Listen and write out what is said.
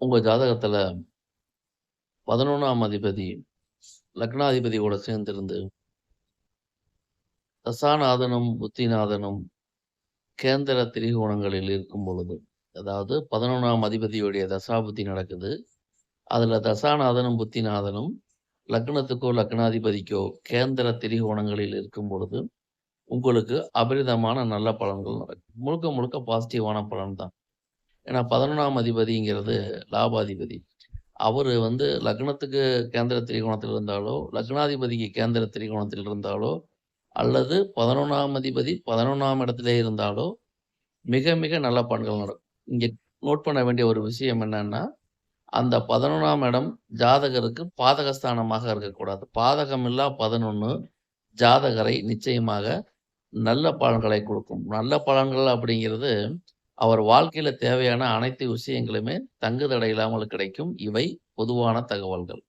உங்க ஜாதகத்துல 11ஆம் அதிபதி லக்னாதிபதி கூட சேர்ந்திருந்து தசாநாதனும், புத்திநாதனும் கேந்திர திரிகோணங்களில் இருக்கும் பொழுது, அதாவது 11ஆம் அதிபதியுடைய தசாபுத்தி நடக்குது. அதுல தசாநாதனும், புத்திநாதனும் லக்னத்துக்கோ, லக்னாதிபதிக்கோ கேந்திர திரிகோணங்களில் இருக்கும் பொழுது, உங்களுக்கு அபரிதமான நல்ல பலன்கள் நடக்கும். முழுக்க முழுக்க பாசிட்டிவான பலன் தான். ஏன்னா 11ஆம் அதிபதிங்கிறது லாபாதிபதி. அவரு லக்னத்துக்கு கேந்திர திரிகோணத்தில் இருந்தாலோ, லக்னாதிபதிக்கு கேந்திர திரிகோணத்தில் இருந்தாலோ, அல்லது 11ஆம் அதிபதி 11ஆம் இடத்திலே இருந்தாலோ, மிக மிக நல்ல பலன்கள் நடக்கும். இங்க நோட் பண்ண வேண்டிய ஒரு விஷயம் என்னன்னா, அந்த 11ஆம் இடம் ஜாதகருக்கு பாதகஸ்தானமாக இருக்கக்கூடாது. பாதகமில்லா 11 ஜாதகரை நிச்சயமாக நல்ல பலன்களை கொடுக்கும். நல்ல பலன்கள் அப்படிங்கிறது, அவர் வாழ்க்கையில தேவையான அனைத்து விஷயங்களுமே தங்குதடை இல்லாமல் கிடைக்கும். இவை பொதுவான தகவல்கள்.